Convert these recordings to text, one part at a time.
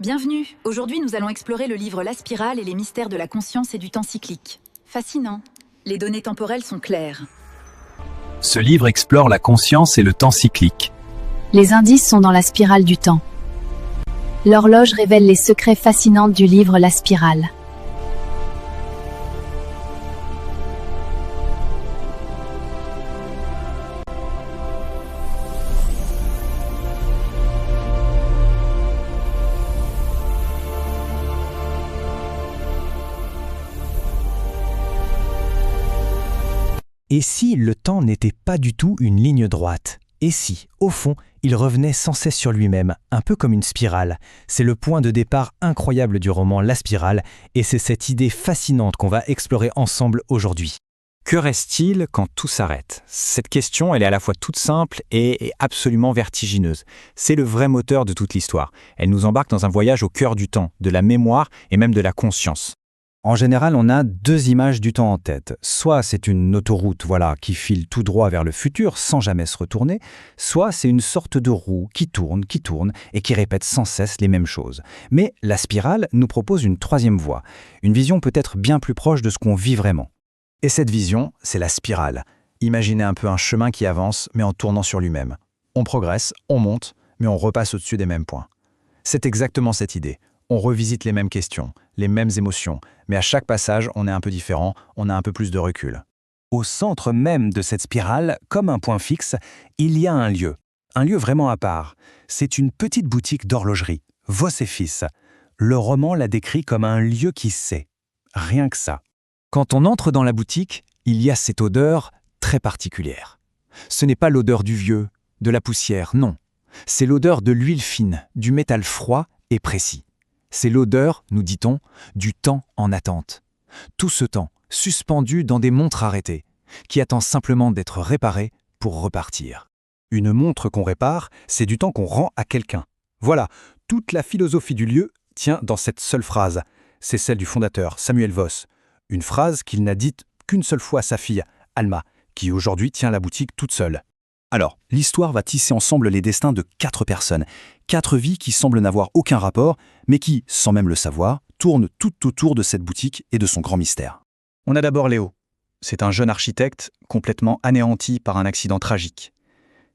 Bienvenue. Aujourd'hui, nous allons explorer le livre La Spirale et les mystères de la conscience et du temps cyclique. Fascinant. Les données temporelles sont claires. Ce livre explore la conscience et le temps cyclique. Les indices sont dans la spirale du temps. L'horloge révèle les secrets fascinants du livre La Spirale. Et si le temps n'était pas du tout une ligne droite? Et si, au fond, il revenait sans cesse sur lui-même, un peu comme une spirale? C'est le point de départ incroyable du roman La Spirale, et c'est cette idée fascinante qu'on va explorer ensemble aujourd'hui. Que reste-t-il quand tout s'arrête? Cette question, elle est à la fois toute simple et absolument vertigineuse. C'est le vrai moteur de toute l'histoire. Elle nous embarque dans un voyage au cœur du temps, de la mémoire et même de la conscience. En général, on a deux images du temps en tête. Soit c'est une autoroute, qui file tout droit vers le futur sans jamais se retourner, soit c'est une sorte de roue qui tourne et qui répète sans cesse les mêmes choses. Mais la spirale nous propose une troisième voie, une vision peut-être bien plus proche de ce qu'on vit vraiment. Et cette vision, c'est la spirale. Imaginez un peu un chemin qui avance, mais en tournant sur lui-même. On progresse, on monte, mais on repasse au-dessus des mêmes points. C'est exactement cette idée. On revisite les mêmes questions, les mêmes émotions, mais à chaque passage, on est un peu différent, on a un peu plus de recul. Au centre même de cette spirale, comme un point fixe, il y a un lieu vraiment à part. C'est une petite boutique d'horlogerie, Voss et Fils. Le roman la décrit comme un lieu qui sait. Rien que ça. Quand on entre dans la boutique, il y a cette odeur très particulière. Ce n'est pas l'odeur du vieux, de la poussière, non. C'est l'odeur de l'huile fine, du métal froid et précis. C'est l'odeur, nous dit-on, du temps en attente. Tout ce temps, suspendu dans des montres arrêtées, qui attend simplement d'être réparé pour repartir. Une montre qu'on répare, c'est du temps qu'on rend à quelqu'un. Voilà, toute la philosophie du lieu tient dans cette seule phrase. C'est celle du fondateur, Samuel Voss. Une phrase qu'il n'a dite qu'une seule fois à sa fille, Alma, qui aujourd'hui tient la boutique toute seule. Alors, l'histoire va tisser ensemble les destins de 4 personnes. 4 vies qui semblent n'avoir aucun rapport, mais qui, sans même le savoir, tournent tout autour de cette boutique et de son grand mystère. On a d'abord Léo. C'est un jeune architecte complètement anéanti par un accident tragique.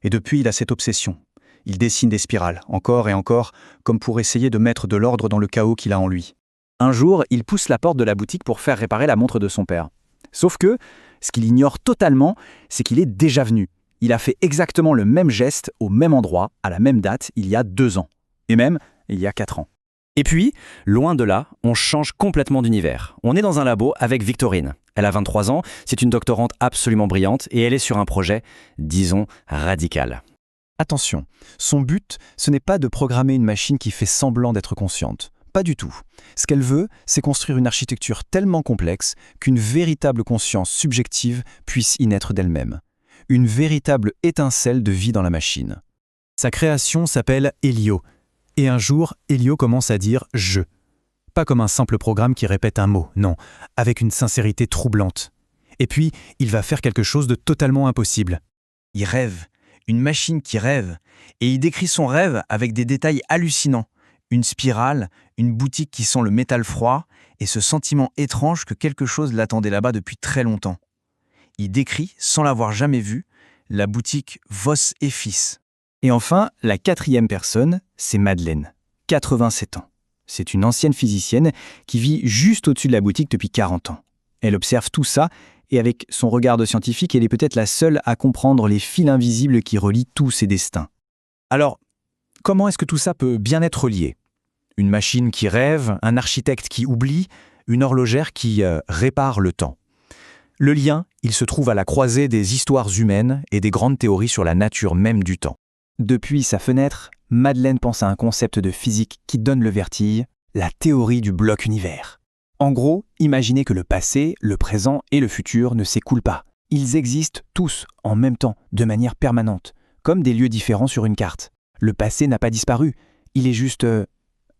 Et depuis, il a cette obsession. Il dessine des spirales, encore et encore, comme pour essayer de mettre de l'ordre dans le chaos qu'il a en lui. Un jour, il pousse la porte de la boutique pour faire réparer la montre de son père. Sauf que, ce qu'il ignore totalement, c'est qu'il est déjà venu. Il a fait exactement le même geste au même endroit, à la même date, il y a 2 ans. Et même, il y a 4 ans. Et puis, loin de là, on change complètement d'univers. On est dans un labo avec Victorine. Elle a 23 ans, c'est une doctorante absolument brillante et elle est sur un projet, disons, radical. Attention, son but, ce n'est pas de programmer une machine qui fait semblant d'être consciente. Pas du tout. Ce qu'elle veut, c'est construire une architecture tellement complexe qu'une véritable conscience subjective puisse y naître d'elle-même. Une véritable étincelle de vie dans la machine. Sa création s'appelle Helio. Et un jour, Helio commence à dire « je ». Pas comme un simple programme qui répète un mot, non, avec une sincérité troublante. Et puis, il va faire quelque chose de totalement impossible. Il rêve, une machine qui rêve, et il décrit son rêve avec des détails hallucinants. Une spirale, une boutique qui sent le métal froid, et ce sentiment étrange que quelque chose l'attendait là-bas depuis très longtemps. Il décrit, sans l'avoir jamais vu, la boutique Voss et Fils. Et enfin, la 4e personne, c'est Madeleine, 87 ans. C'est une ancienne physicienne qui vit juste au-dessus de la boutique depuis 40 ans. Elle observe tout ça, et avec son regard de scientifique, elle est peut-être la seule à comprendre les fils invisibles qui relient tous ces destins. Alors, comment est-ce que tout ça peut bien être relié? Une machine qui rêve, un architecte qui oublie, une horlogère qui répare le temps. Le lien, il se trouve à la croisée des histoires humaines et des grandes théories sur la nature même du temps. Depuis sa fenêtre, Madeleine pense à un concept de physique qui donne le vertige, la théorie du bloc-univers. En gros, imaginez que le passé, le présent et le futur ne s'écoulent pas. Ils existent tous en même temps, de manière permanente, comme des lieux différents sur une carte. Le passé n'a pas disparu, il est juste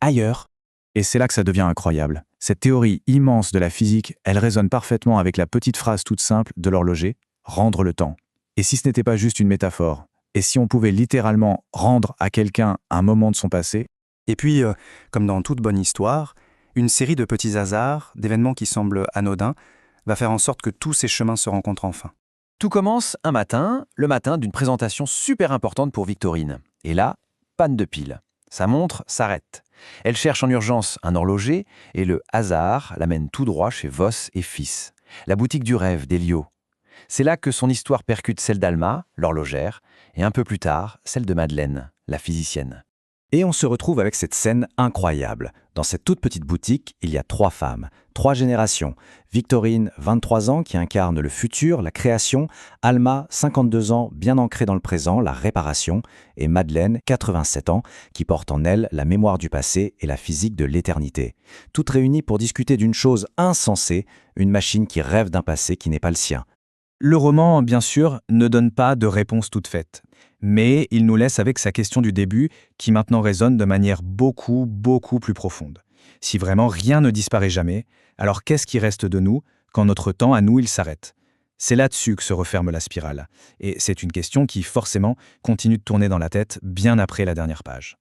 ailleurs. Et c'est là que ça devient incroyable. Cette théorie immense de la physique, elle résonne parfaitement avec la petite phrase toute simple de l'horloger, rendre le temps. Et si ce n'était pas juste une métaphore? Et si on pouvait littéralement rendre à quelqu'un un moment de son passé? Et puis, comme dans toute bonne histoire, une série de petits hasards, d'événements qui semblent anodins, va faire en sorte que tous ces chemins se rencontrent enfin. Tout commence un matin, le matin d'une présentation super importante pour Victorine. Et là, panne de pile. Sa montre s'arrête. Elle cherche en urgence un horloger et le hasard l'amène tout droit chez Voss et Fils, la boutique du rêve d'Elio. C'est là que son histoire percute celle d'Alma, l'horlogère, et un peu plus tard, celle de Madeleine, la physicienne. Et on se retrouve avec cette scène incroyable. Dans cette toute petite boutique, il y a 3 femmes, 3 générations. Victorine, 23 ans, qui incarne le futur, la création. Alma, 52 ans, bien ancrée dans le présent, la réparation. Et Madeleine, 87 ans, qui porte en elle la mémoire du passé et la physique de l'éternité. Toutes réunies pour discuter d'une chose insensée, une machine qui rêve d'un passé qui n'est pas le sien. Le roman, bien sûr, ne donne pas de réponse toute faite. Mais il nous laisse avec sa question du début, qui maintenant résonne de manière beaucoup plus profonde. Si vraiment rien ne disparaît jamais, alors qu'est-ce qui reste de nous quand notre temps à nous il s'arrête? C'est là-dessus que se referme la spirale. Et c'est une question qui, forcément, continue de tourner dans la tête bien après la dernière page.